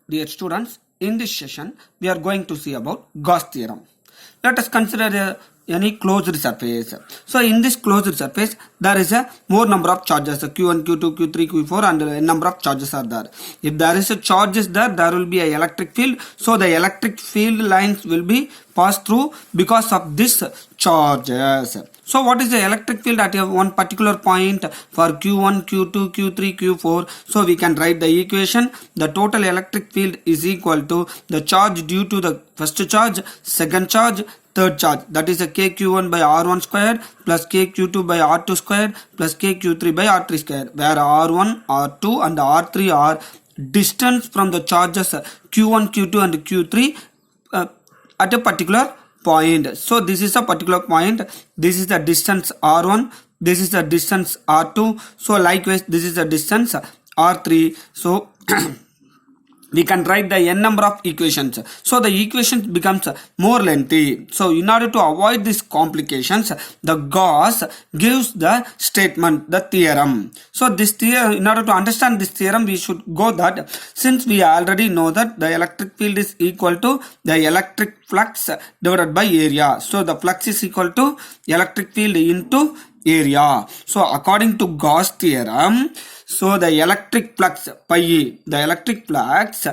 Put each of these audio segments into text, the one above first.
Dear students, in this session we are going to see about Gauss theorem. Let us consider any closed surface. So in this closed surface there is a more number of charges, q1, q2, q3, q4 and a number of charges are there. If there is a charges there will be a electric field. So the electric field lines will be passed through because of this charges. So what is the electric field at one particular point for q1, q2, q3, q4? So we can write the equation. The total electric field is equal to the charge due to the first charge, second charge, third charge. That is a kq1 by r1 squared plus kq2 by r2 squared plus kq3 by r3 squared, where r1, r2 and r3 are distance from the charges q1, q2 and q3 at a particular point. So this is a particular point. This is the distance r1, this is the distance r2, so likewise this is the distance r3. So we can write the n number of equations. So the equation becomes more lengthy. So in order to avoid these complications, the Gauss gives the statement, the theorem. So this theorem, in order to understand this theorem, we should go that since we already know that the electric field is equal to the electric flux divided by area. So the flux is equal to electric field into area. So according to Gauss theorem, so the electric flux pi E, the electric flux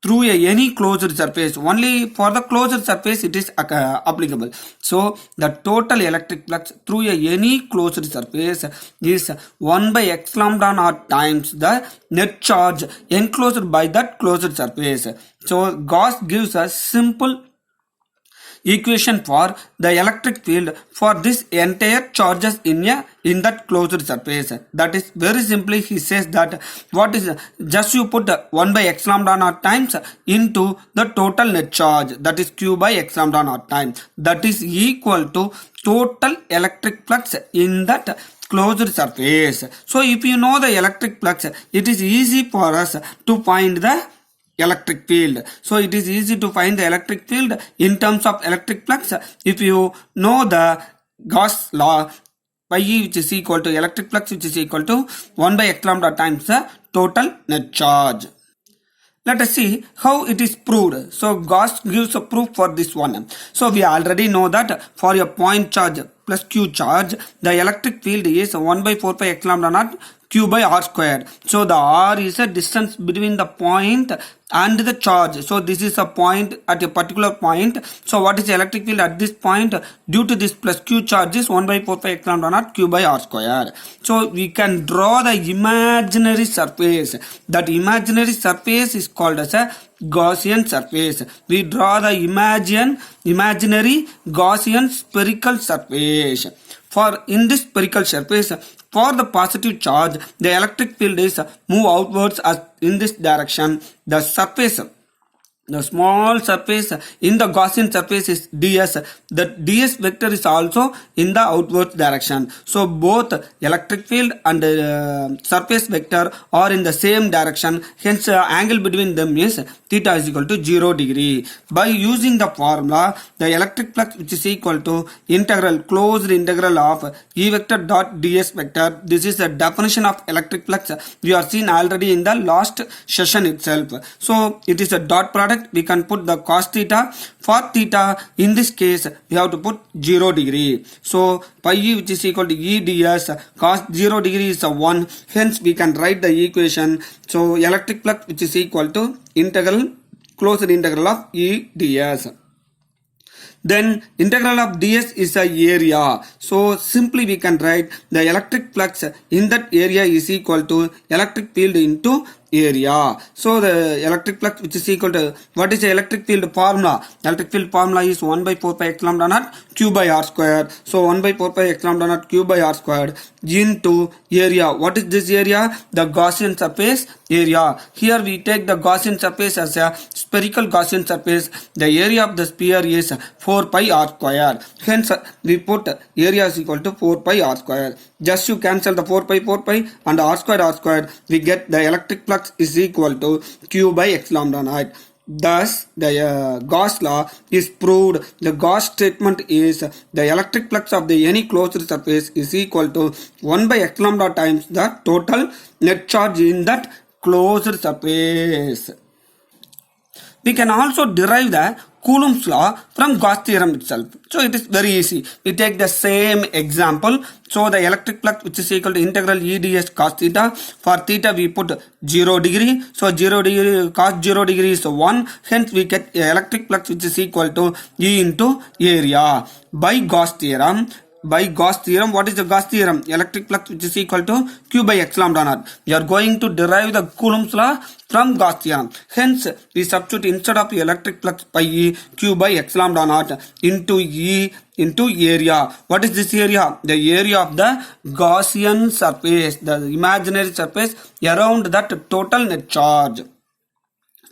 through any closed surface, only for the closed surface it is applicable. So the total electric flux through any closed surface is 1 by x lambda naught times the net charge enclosed by that closed surface. So Gauss gives us simple equation for the electric field for this entire charges in that closed surface. That is very simply he says that what is just you put 1 by x lambda naught times into the total net charge, that is q by x lambda naught times, that is equal to total electric flux in that closed surface. So if you know the electric flux, it is easy for us to find the electric field. So it is easy to find the electric field in terms of electric flux if you know the Gauss law, pi E which is equal to electric flux which is equal to 1 by x lambda times the total net charge. Let us see how it is proved. So Gauss gives a proof for this one. So we already know that for a point charge plus q charge, the electric field is 1 by 4 pi x lambda naught q by r squared. So the r is a distance between the point and the charge. So this is a point at a particular point. So what is the electric field at this point? Due to this plus q charge is 1 by 4 pi x lambda naught q by r squared. So we can draw the imaginary surface. That imaginary surface is called as a Gaussian surface. We draw the imaginary Gaussian spherical surface. For in this spherical surface, for the positive charge, the electric field is move outwards as in this direction. The surface, the small surface in the Gaussian surface is ds. The ds vector is also in the outwards direction. So both electric field and surface vector are in the same direction. Hence angle between them is theta is equal to 0 degree. By using the formula, the electric flux which is equal to closed integral of E vector dot ds vector. This is the definition of electric flux. We are seen already in the last session itself. So it is a dot product. We can put the cos theta. For theta, in this case, we have to put 0 degree. So pi E which is equal to E ds, cos 0 degree is a 1. Hence we can write the equation. So electric flux which is equal to closed integral of E ds. Then integral of ds is a area. So simply we can write the electric flux in that area is equal to electric field into area. So the electric flux which is equal to, what is the electric field formula? Electric field formula is 1 by 4 pi x lambda naught q by r squared. So 1 by 4 pi x lambda naught q by r squared into area. What is this area? The Gaussian surface area. Here we take the Gaussian surface as a spherical Gaussian surface. The area of the sphere is 4 pi r squared. Hence we put area is equal to 4 pi r squared. Just you cancel the 4 pi and r squared, we get the electric flux is equal to q by x lambda naught. Thus, the Gauss law is proved. The Gauss statement is the electric flux of the any closed surface is equal to 1 by x lambda times the total net charge in that closed surface. we can also derive the Coulomb's law from Gauss theorem itself. So it is very easy. We take the same example. So the electric flux which is equal to integral E ds cos theta. For theta we put 0 degree. So 0 degree cos 0 degree is 1. Hence we get electric flux which is equal to E into area. By Gauss theorem, what is the Gauss theorem? Electric flux which is equal to Q by X lambda naught. We are going to derive the Coulomb's law from Gauss theorem. Hence, we substitute instead of electric flux by E, Q by X lambda naught into E into area. What is this area? The area of the Gaussian surface, the imaginary surface around that total net charge.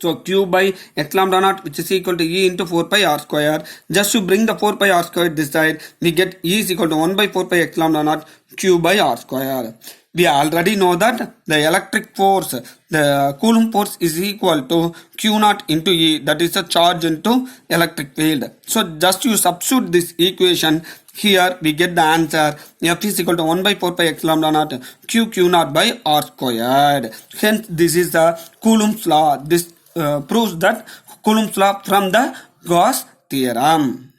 So Q by X lambda naught which is equal to E into 4 pi r square. Just to bring the 4 pi r square this side, we get E is equal to 1 by 4 pi X lambda naught Q by r square. We already know that the electric force, the Coulomb force is equal to Q naught into E, that is the charge into electric field. So just you substitute this equation, here we get the answer F is equal to 1 by 4 pi X lambda naught Q naught by r squared. Hence this is the Coulomb's law. This proves that Coulomb's law from the Gauss theorem.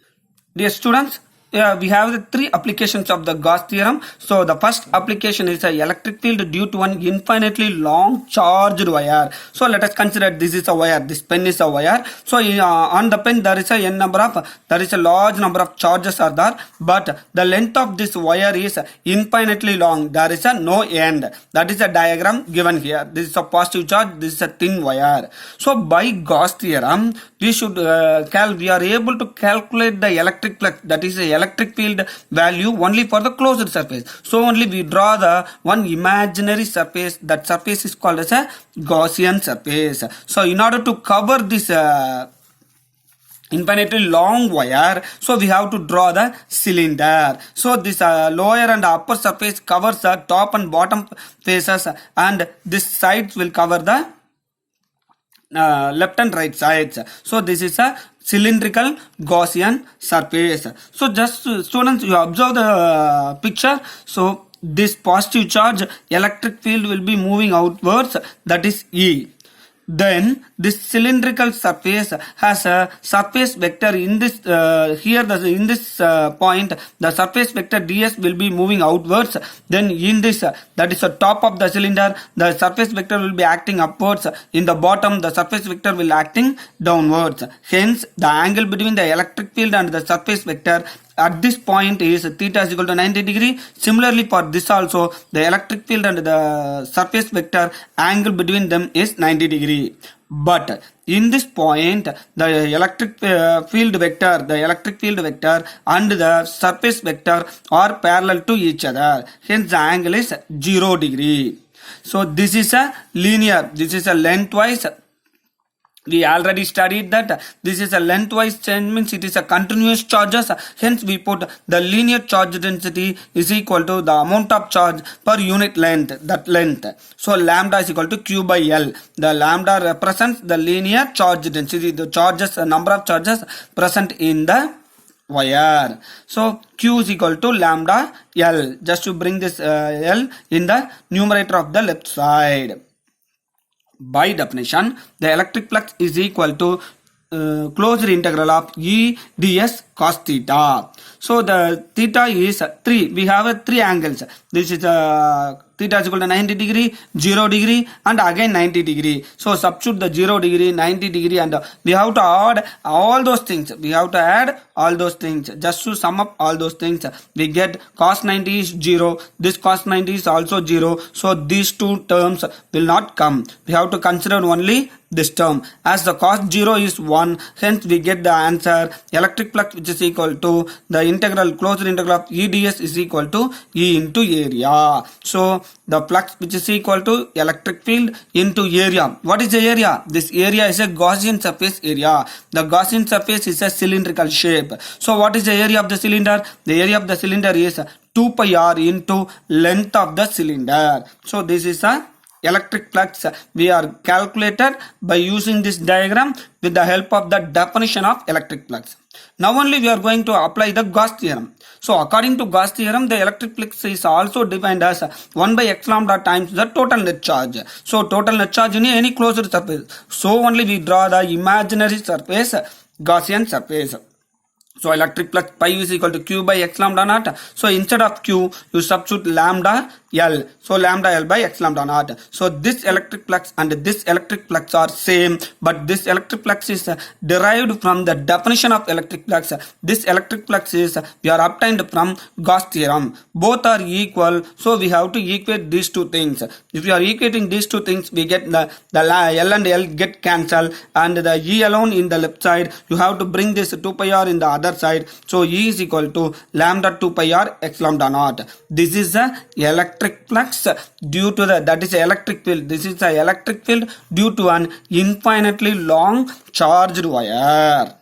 Dear students, we have the three applications of the Gauss theorem. So the first application is a electric field due to an infinitely long charged wire. So let us consider this is a wire, this pen is a wire. So on the pen there is a large number of charges are there, but the length of this wire is infinitely long. There is a no end. That is a diagram given here. This is a positive charge, this is a thin wire. So by Gauss theorem we are able to calculate the electric flux, that is the electric field value only for the closed surface. So only we draw the one imaginary surface. That surface is called as a Gaussian surface. So in order to cover this infinitely long wire, so we have to draw the cylinder. So this lower and upper surface covers the top and bottom faces, and this sides will cover the left and right sides. So this is a cylindrical Gaussian surface. So just students, you observe the picture. So this positive charge electric field will be moving outwards, that is E. Then this cylindrical surface has a surface vector in this in this point the surface vector ds will be moving outwards. Then in this that is the top of the cylinder, the surface vector will be acting upwards. In the bottom the surface vector will acting downwards. Hence the angle between the electric field and the surface vector at this point is theta is equal to 90 degree. Similarly for this also, the electric field and the surface vector angle between them is 90 degree. But in this point the electric field vector and the surface vector are parallel to each other. Hence the angle is 0 degree. So this is a linear, this is a lengthwise. We already studied that this is a lengthwise change, means it is a continuous charges. Hence we put the linear charge density is equal to the amount of charge per unit length, that length. So lambda is equal to Q by L. The lambda represents the linear charge density, the charges, the number of charges present in the wire. So Q is equal to lambda L. Just to bring this L in the numerator of the left side. By definition, the electric flux is equal to closed integral of E ds cos theta. So the theta is 3. We have 3 angles. This is theta is equal to 90 degree, 0 degree and again 90 degree. So substitute the 0 degree, 90 degree and we have to add all those things. Just to sum up all those things, we get cos 90 is 0. This cos 90 is also 0. So these two terms will not come. We have to consider only this term. As the cos 0 is 1, hence we get the answer electric flux which is equal to the integral, closed integral of E ds is equal to E into area. So the flux which is equal to electric field into area. What is the area? This area is a Gaussian surface area. The Gaussian surface is a cylindrical shape. So what is the area of the cylinder? The area of the cylinder is 2 pi r into length of the cylinder. So this is a electric flux we are calculated by using this diagram with the help of the definition of electric flux. Now only we are going to apply the Gauss theorem. So according to Gauss theorem, the electric flux is also defined as 1 by x lambda times the total net charge. So total net charge in any closed surface. So only we draw the imaginary surface, Gaussian surface. So electric flux pi is equal to q by x lambda naught. So instead of q, you substitute lambda L. So lambda L by x lambda naught. So this electric flux and this electric flux are same, but this electric flux is derived from the definition of electric flux. This electric flux is we are obtained from Gauss theorem. Both are equal, so we have to equate these two things. If we are equating these two things, we get the L and L get cancelled, and the E alone in the left side. You have to bring this 2 pi r in the other side. So E is equal to lambda 2 pi r x lambda naught. This is the electric flux due to that is electric field. This is the electric field due to an infinitely long charged wire.